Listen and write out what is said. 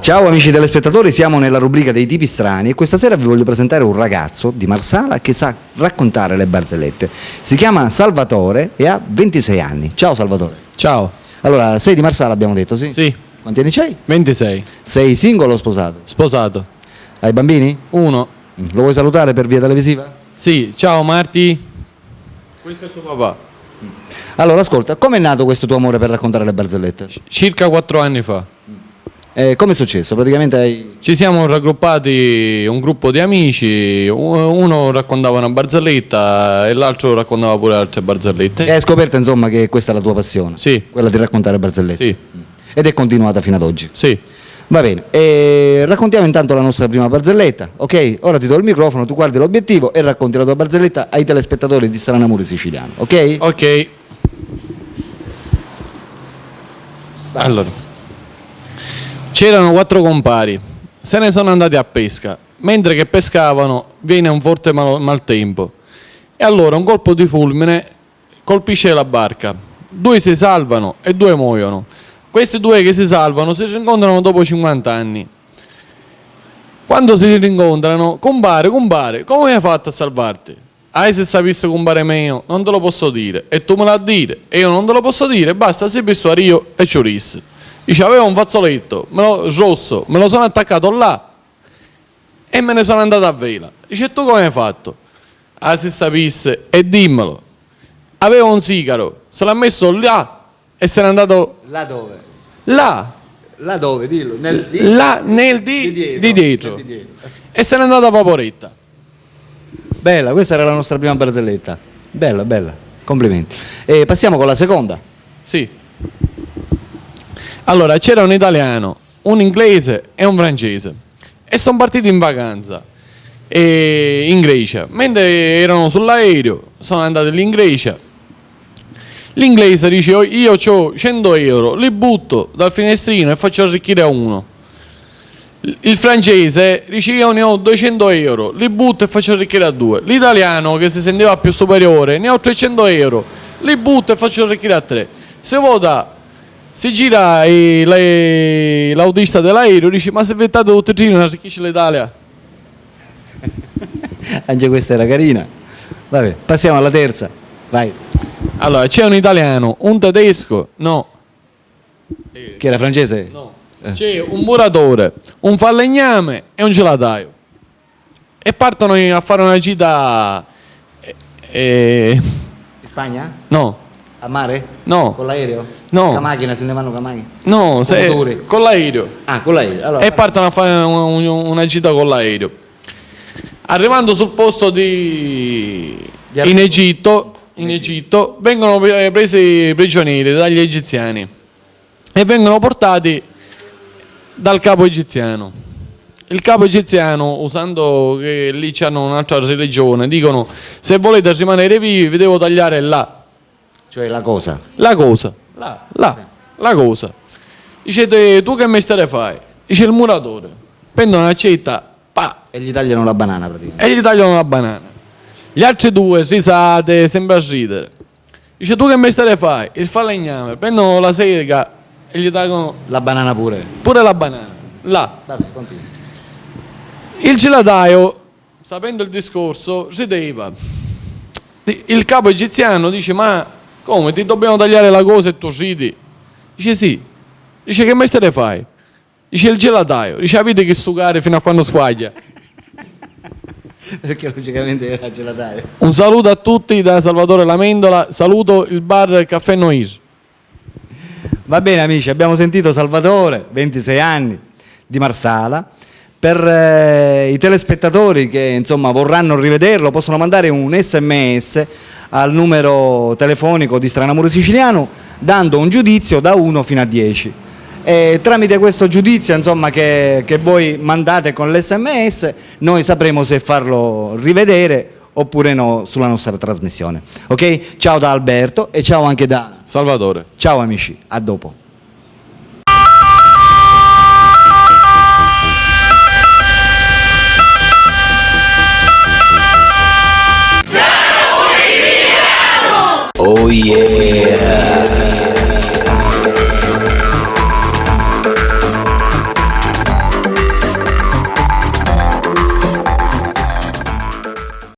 Ciao amici telespettatori, siamo nella rubrica dei tipi strani e questa sera vi voglio presentare un ragazzo di Marsala che sa raccontare le barzellette. Si chiama Salvatore e ha 26 anni. Ciao Salvatore. Ciao. Allora, sei di Marsala abbiamo detto, sì? Sì. Quanti anni c'hai? 26. Sei singolo o sposato? Sposato. Hai bambini? 1. Lo vuoi salutare per via televisiva? Sì. Ciao Marti. Questo è tuo papà. Allora, ascolta, com'è nato questo tuo amore per raccontare le barzellette? Circa 4 anni fa. Come è successo? Praticamente hai... Ci siamo raggruppati un gruppo di amici, uno raccontava una barzelletta e l'altro raccontava pure altre barzellette. E hai scoperto insomma che questa è la tua passione? Sì. Quella di raccontare barzellette? Sì. Ed è continuata fino ad oggi? Sì. Va bene, raccontiamo intanto la nostra prima barzelletta, ok? Ora ti do il microfono, tu guardi l'obiettivo e racconti la tua barzelletta ai telespettatori di Strano Amore Siciliano, ok? Ok. Allora. C'erano 4 compari, se ne sono andati a pesca. Mentre che pescavano viene un forte maltempo e allora un colpo di fulmine colpisce la barca. 2 si salvano e 2 muoiono. Questi 2 che si salvano si rincontrano dopo 50 anni. Quando si rincontrano, compare, come hai fatto a salvarti? Se sapessi compare mio, non te lo posso dire, e tu me la dire, e io non te lo posso dire, basta se pessoare io e ci rissi. Dice, avevo un fazzoletto rosso, me lo sono attaccato là e me ne sono andato a vela. Dice, tu come hai fatto? Se sapesse, e dimmelo. Avevo un sigaro, se l'ha messo là e se n'è andato... Là dove? Là. Là dove? Dillo. Là nel di dietro. Di dietro. E se n'è andato a vaporetta. Bella, questa era la nostra prima barzelletta. Bella, bella, complimenti. Passiamo con la seconda. Sì. Allora, c'era un italiano, un inglese e un francese e sono partiti in vacanza in Grecia. Mentre erano sull'aereo, sono andati lì in Grecia. L'inglese dice, io ho 100 euro, li butto dal finestrino e faccio arricchire a uno. Il francese dice, io ne ho 200 euro, li butto e faccio arricchire a 2. L'italiano, che si sentiva più superiore, ne ho 300 euro, li butto e faccio arricchire a 3. Se vota... Si gira l'autista dell'aereo e dice, ma se vettate tutti e tre non arricchisce l'Italia. Anche questa era carina. Vabbè, passiamo alla terza. Vai. Allora, c'è un italiano, un tedesco, no. Che era francese? No. C'è un muratore, un falegname e un gelataio. E partono a fare una gita... In Spagna? No. A mare? No. Con l'aereo? No. Con la macchina, se ne vanno con la macchina? No, con l'aereo. Ah, con l'aereo. Allora, E partono a fare una gita con l'aereo. Arrivando sul posto in Egitto vengono presi prigionieri dagli egiziani e vengono portati dal capo egiziano. Il capo egiziano, usando che lì c'hanno un'altra religione, dicono, se volete rimanere vivi vi devo tagliare là. cioè la cosa. La cosa. La cosa. Dice, tu che mestiere fai? Dice, il muratore. Prendono una accetta, E gli tagliano la banana praticamente. e gli tagliano la banana. Gli altri 2 risate, sembra ridere. Dice, tu che mestiere fai? Il falegname. Prendono la sega e gli tagliano La banana pure. pure la banana. Là. Vabbè, continua. Il gelataio, sapendo il discorso, rideva. Il capo egiziano dice, ma come, ti dobbiamo tagliare la cosa e tu ridi? Dice, sì. Dice, che mestiere fai? Dice, il gelataio. Dice, avete che sugare fino a quando squaglia. Perché logicamente era gelataio. Un saluto a tutti da Salvatore Lamendola, saluto il bar Caffè Noise. Va bene amici, abbiamo sentito Salvatore, 26 anni, di Marsala. Per i telespettatori che insomma vorranno rivederlo possono mandare un SMS al numero telefonico di Strano Amore Siciliano dando un giudizio da 1 fino a 10. E tramite questo giudizio insomma, che voi mandate con l'SMS noi sapremo se farlo rivedere oppure no sulla nostra trasmissione. Ok? Ciao da Alberto e ciao anche da Salvatore. Ciao amici, a dopo.